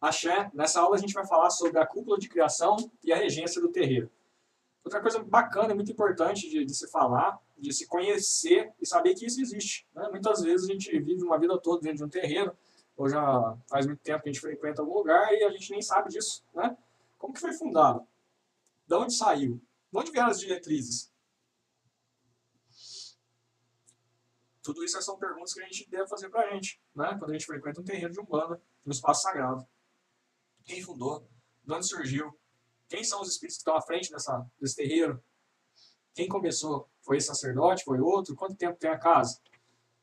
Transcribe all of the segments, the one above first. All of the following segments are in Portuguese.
Axé. Nessa aula a gente vai falar sobre a cúpula de criação e a regência do terreiro. Outra coisa bacana e muito importante de se falar, de se conhecer e saber que isso existe, né? Muitas vezes a gente vive uma vida toda dentro de um terreiro, ou já faz muito tempo que a gente frequenta algum lugar e a gente nem sabe disso, né? Como que foi fundado? De onde saiu? De onde vieram as diretrizes? Tudo isso são perguntas que a gente deve fazer para a gente, né? Quando a gente frequenta um terreiro de Umbanda, um espaço sagrado. Quem fundou? De onde surgiu? Quem são os espíritos que estão à frente desse terreiro? Quem começou? Foi esse sacerdote? Foi outro? Quanto tempo tem a casa?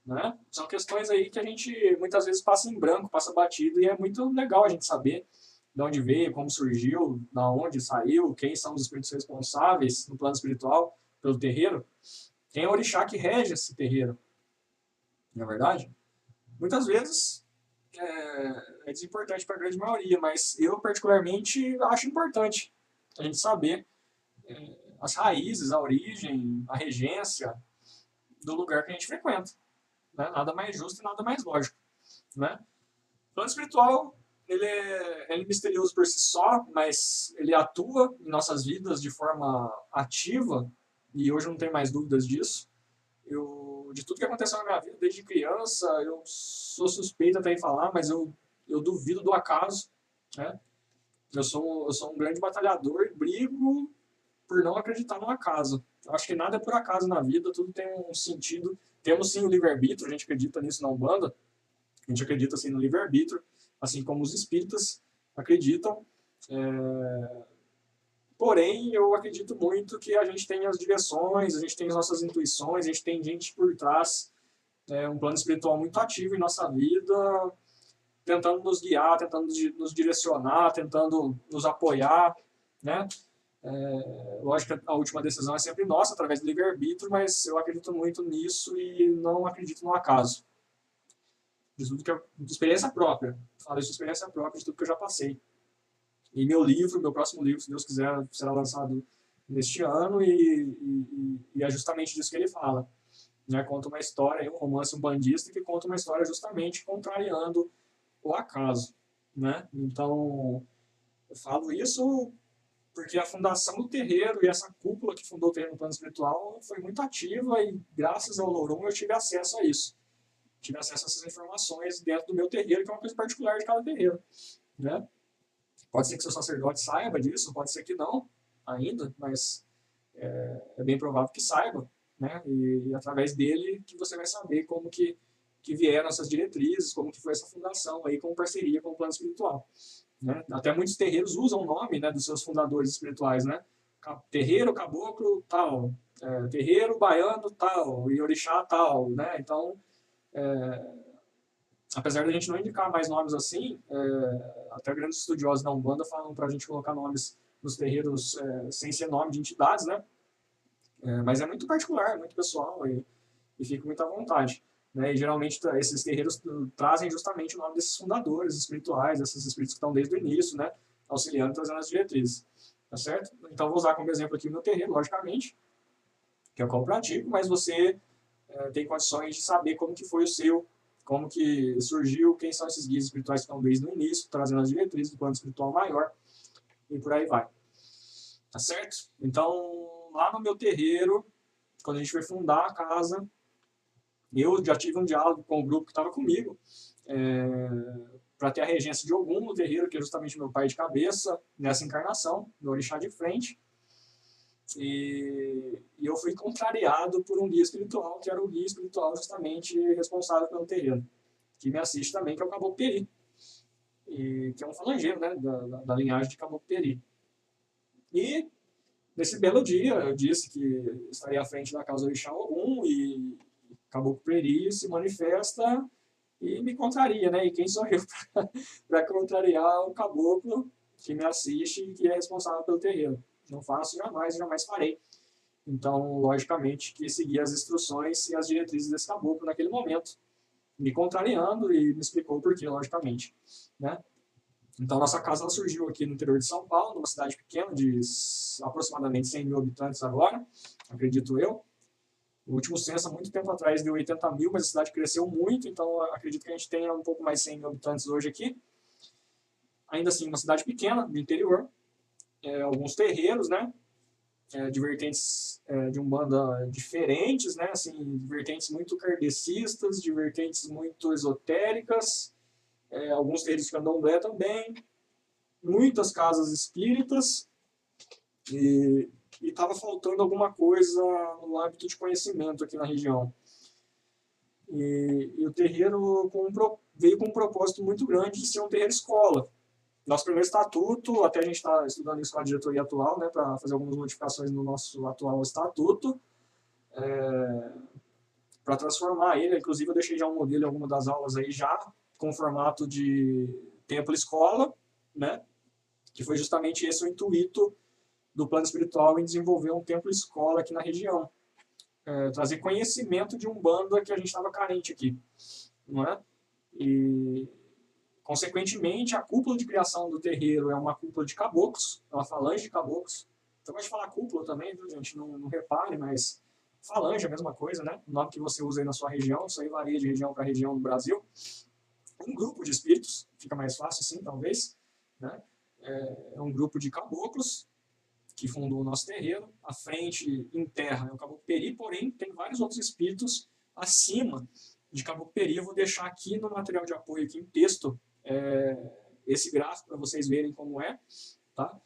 Né? São questões aí que a gente muitas vezes passa em branco, passa batido, e é muito legal a gente saber de onde veio, como surgiu, da onde saiu, quem são os espíritos responsáveis no plano espiritual pelo terreiro, quem é o orixá que rege esse terreiro, não é verdade? Muitas vezes é desimportante para a grande maioria, mas eu particularmente acho importante a gente saber as raízes, a origem, a regência do lugar que a gente frequenta. Né? Nada mais justo e nada mais lógico. Né? O plano espiritual ele é misterioso por si só, mas ele atua em nossas vidas de forma ativa, e hoje eu não tenho mais dúvidas disso. De tudo que aconteceu na minha vida desde criança, eu sou suspeito até em falar, mas eu duvido do acaso. Né? Eu sou um grande batalhador e brigo por não acreditar no acaso. Eu acho que nada é por acaso na vida, tudo tem um sentido. Temos sim o livre-arbítrio, a gente acredita nisso na Umbanda, a gente acredita sim no livre-arbítrio, assim como os espíritas acreditam. Porém, eu acredito muito que a gente tem as direções, a gente tem as nossas intuições, a gente tem gente por trás, um plano espiritual muito ativo em nossa vida, tentando nos guiar, tentando nos direcionar, tentando nos apoiar, né? Lógico que a última decisão é sempre nossa, através do livre-arbítrio, mas eu acredito muito nisso e não acredito no acaso. De tudo que de experiência própria. Falo isso de experiência própria, de tudo que eu já passei. E meu próximo livro, se Deus quiser, será lançado neste ano e é justamente disso que ele fala. Né? Conta uma história, um romance umbandista que conta uma história justamente contrariando o acaso. Né? Então, eu falo isso porque a fundação do terreiro e essa cúpula que fundou o terreiro no plano espiritual foi muito ativa e graças ao Lourum eu tive acesso a isso. Tive acesso a essas informações dentro do meu terreiro, que é uma coisa particular de cada terreiro. Né? Pode ser que seu sacerdote saiba disso, pode ser que não ainda, mas é bem provável que saiba. Né? E através dele que você vai saber como que vieram essas diretrizes, como que foi essa fundação aí com parceria com o plano espiritual. Né? Até muitos terreiros usam o nome, né, dos seus fundadores espirituais, né? Terreiro caboclo tal, terreiro baiano tal, e orixá tal, né? Então, apesar da gente não indicar mais nomes assim, até grandes estudiosos da Umbanda falam para a gente colocar nomes nos terreiros sem ser nome de entidades, né? Mas é muito particular, muito pessoal e fica muito à vontade. Né? E geralmente esses terreiros trazem justamente o nome desses fundadores espirituais, desses espíritos que estão desde o início, né? Auxiliando, trazendo as diretrizes. Tá certo? Então vou usar como exemplo aqui o meu terreiro, logicamente, que é o qual eu pratico, mas você tem condições de saber como que foi o seu, como que surgiu, quem são esses guias espirituais que estão desde o início, trazendo as diretrizes do plano espiritual maior, e por aí vai. Tá certo? Então, lá no meu terreiro, quando a gente foi fundar a casa, eu já tive um diálogo com o grupo que estava comigo, para ter a regência de Ogum no terreiro, que é justamente meu pai de cabeça, nessa encarnação, meu orixá de frente. E eu fui contrariado por um guia espiritual, que era o guia espiritual justamente responsável pelo terreiro, que me assiste também, que é o Caboclo Peri, que é um falangeiro, né, da linhagem de Caboclo Peri. E nesse belo dia, eu disse que estaria à frente da causa orixá Ogum, e Caboclo Peri se manifesta e me contraria, né? E quem sou eu para contrariar o caboclo que me assiste e que é responsável pelo terreiro? Não faço jamais, jamais farei. Então, logicamente, que seguir as instruções e as diretrizes desse caboclo naquele momento, me contrariando e me explicou o porquê, logicamente. Né? Então, nossa casa ela surgiu aqui no interior de São Paulo, numa cidade pequena de aproximadamente 100 mil habitantes agora, acredito eu. O último censo, há muito tempo atrás, deu 80 mil, mas a cidade cresceu muito, então acredito que a gente tenha um pouco mais de 100 mil habitantes hoje aqui. ainda assim uma cidade pequena, do interior, alguns terreiros, né, de vertentes de umbanda diferentes, né, assim, de vertentes muito kardecistas, de vertentes muito esotéricas, alguns terreiros de candomblé também, muitas casas espíritas, e estava faltando alguma coisa no âmbito de conhecimento aqui na região. E o terreiro veio com um propósito muito grande de ser um terreiro escola. Nosso primeiro estatuto, até a gente está estudando isso com a diretoria atual, né, para fazer algumas modificações no nosso atual estatuto, para transformar ele. Inclusive, eu deixei já um modelo em alguma das aulas aí já, com formato de templo-escola, né, que foi justamente esse o intuito do plano espiritual em desenvolver um templo-escola aqui na região. Trazer conhecimento de Umbanda que a gente estava carente aqui, não é? E, consequentemente, a cúpula de criação do terreiro é uma cúpula de caboclos, é uma falange de caboclos. Eu gosto de falar cúpula também, viu, gente? Não repare, mas falange é a mesma coisa, né? O nome que você usa aí na sua região, isso aí varia de região para região do Brasil. Um grupo de espíritos, fica mais fácil assim, talvez, né? É um grupo de caboclos que fundou o nosso terreiro. À frente, em terra, é o Caboclo Peri, porém, tem vários outros espíritos acima de Caboclo Peri. Eu vou deixar aqui no material de apoio, aqui em texto, esse gráfico para vocês verem como é, tá?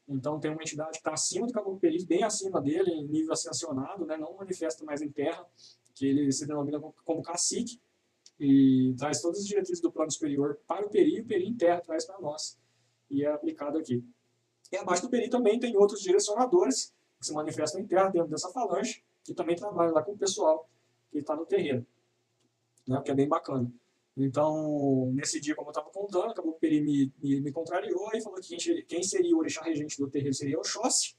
Então, tem uma entidade que está acima do Caboclo Peri, bem acima dele, em nível ascensionado, né? Não manifesta mais em terra, que ele se denomina como cacique, e traz todas as diretrizes do plano superior para o Peri, e o Peri em terra traz para nós, e é aplicado aqui. E abaixo do Peri também tem outros direcionadores que se manifestam em terra dentro dessa falange, que também trabalham lá com o pessoal que está no terreno, né, o que é bem bacana. Então, nesse dia, como eu estava contando, acabou que o Peri me contrariou e falou que quem seria o orixá regente do terreiro seria Oxóssi,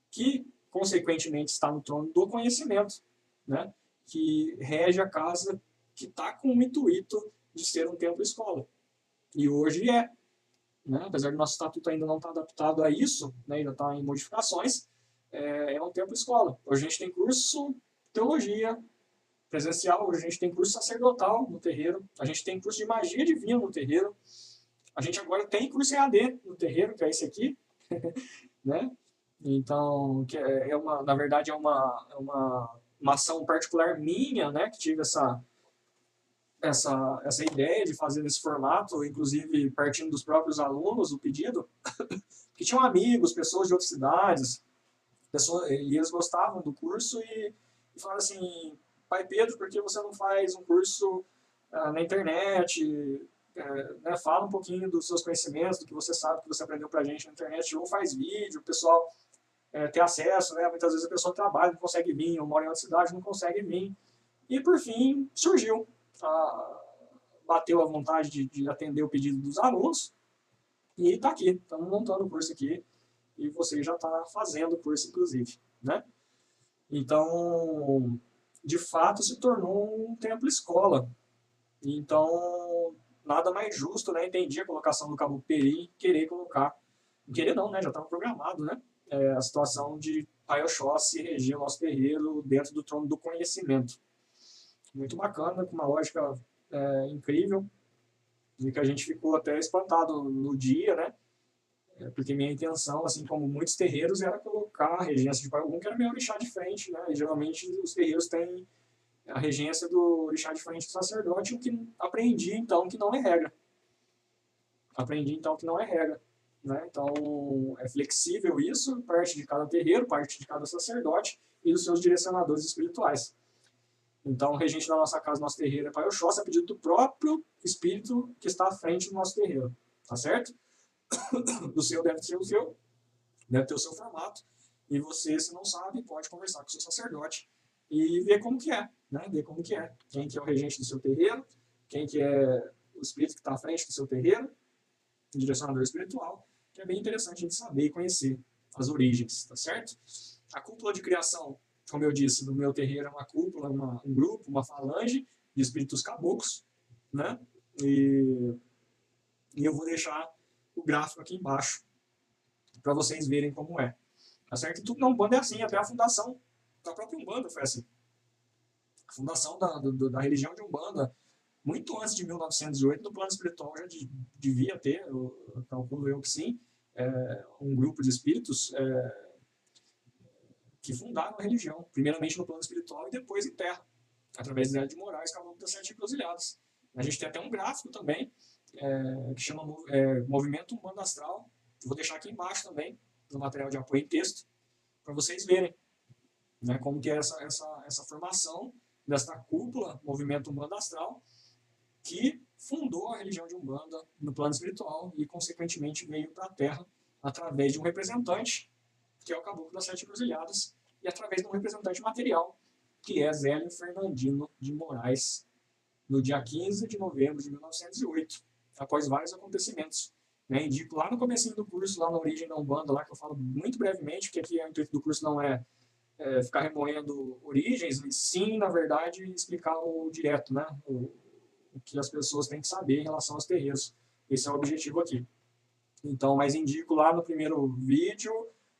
que, consequentemente, está no trono do conhecimento, né, que rege a casa que está com o intuito de ser um templo-escola. E hoje é. Né? Apesar do nosso estatuto ainda não estar adaptado a isso, né? Ainda está em modificações, é um templo-escola. Hoje a gente tem curso de teologia presencial, hoje a gente tem curso sacerdotal no terreiro, a gente tem curso de magia divina no terreiro, a gente agora tem curso EAD no terreiro, que é esse aqui, né? Então, na verdade, é uma ação particular minha, né? Que tive essa ideia de fazer nesse formato, inclusive partindo dos próprios alunos, o pedido, que tinham amigos, pessoas de outras cidades, e eles gostavam do curso e falaram assim, pai Pedro, por que você não faz um curso na internet, né, fala um pouquinho dos seus conhecimentos, do que você sabe, que você aprendeu pra gente na internet, ou faz vídeo, o pessoal ter acesso, né, muitas vezes a pessoa trabalha, não consegue vir, ou mora em outra cidade, não consegue vir, e por fim surgiu bateu a vontade de atender o pedido dos alunos e está aqui, estamos montando o curso aqui e você já está fazendo o curso, inclusive, né? Então, de fato, se tornou um templo-escola. Então, nada mais justo, né? Entendi a colocação do Caboclo Peri querer colocar, querer não, né? Já estava programado, né? A situação de Pai Oxóssi reger o nosso terreiro dentro do trono do conhecimento. Muito bacana, com uma lógica incrível, e que a gente ficou até espantado no dia, né? Porque minha intenção, assim como muitos terreiros, era colocar a regência de Pai Ogum, que era meu orixá de frente, né? E geralmente os terreiros têm a regência do orixá de frente do sacerdote, o que aprendi então que não é regra. Né? Então é flexível isso, parte de cada terreiro, parte de cada sacerdote e dos seus direcionadores espirituais. Então, o regente da nossa casa, nosso terreiro, é Pai Oxóssi, a pedido do próprio espírito que está à frente do nosso terreiro. Tá certo? O seu deve ser o seu, deve ter o seu formato. E você, se não sabe, pode conversar com o seu sacerdote e ver como que é, né? Ver como que é. Quem que é o regente do seu terreiro, quem que é o espírito que está à frente do seu terreiro, o direcionador espiritual, que é bem interessante a gente saber e conhecer as origens, tá certo? A cúpula de criação, como eu disse, no meu terreiro é uma cúpula, um grupo, uma falange de espíritos caboclos, né? E eu vou deixar o gráfico aqui embaixo para vocês verem como é. Tá certo? E tudo na Umbanda é assim, até a fundação da própria Umbanda foi assim. A fundação da religião de Umbanda, muito antes de 1908, no plano espiritual já devia ter, eu calculo eu que sim, um grupo de espíritos que fundaram a religião, primeiramente no plano espiritual e depois em terra, através de Zélio de Moraes, Caboclo das Sete Encruzilhadas. A gente tem até um gráfico também, que chama Movimento Umbanda Astral, que vou deixar aqui embaixo também, no material de apoio em texto, para vocês verem, né, como que é essa formação desta cúpula, Movimento Umbanda Astral, que fundou a religião de Umbanda no plano espiritual e, consequentemente, veio para a Terra através de um representante, que é o Caboclo das Sete Encruzilhadas, e através de um representante material, que é Zélio Fernandino de Moraes, no dia 15 de novembro de 1908, após vários acontecimentos. Né? Indico lá no comecinho do curso, lá na origem da Umbanda, lá que eu falo muito brevemente, porque aqui o intuito do curso não é ficar remoendo origens, e sim, na verdade, explicar o direto, né? O que as pessoas têm que saber em relação aos terreiros. Esse é o objetivo aqui. Então, mas indico lá no primeiro vídeo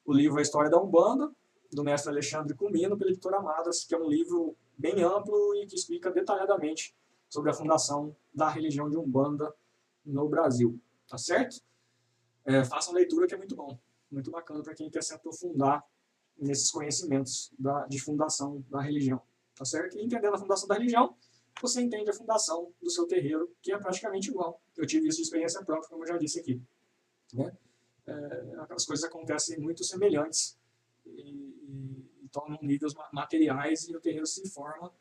o livro A História da Umbanda, do mestre Alexandre Comino, pela editora Amadas, que é um livro bem amplo e que explica detalhadamente sobre a fundação da religião de Umbanda no Brasil. Tá certo? Façam leitura, que é muito bom. Muito bacana para quem quer se aprofundar nesses conhecimentos de fundação da religião. Tá certo? E entendendo a fundação da religião, você entende a fundação do seu terreiro, que é praticamente igual. Eu tive isso de experiência própria, como eu já disse aqui. Né? As coisas acontecem muito semelhantes e tornam níveis materiais e o terreiro se forma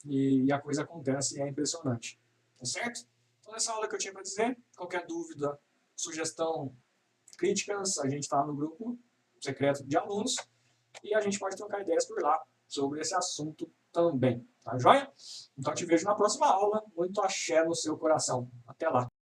e a coisa acontece e é impressionante. Tá certo? Então, essa aula que eu tinha para dizer. Qualquer dúvida, sugestão, críticas, a gente está no grupo secreto de alunos e a gente pode trocar ideias por lá sobre esse assunto também. Tá joia? Então, te vejo na próxima aula. Muito axé no seu coração. Até lá!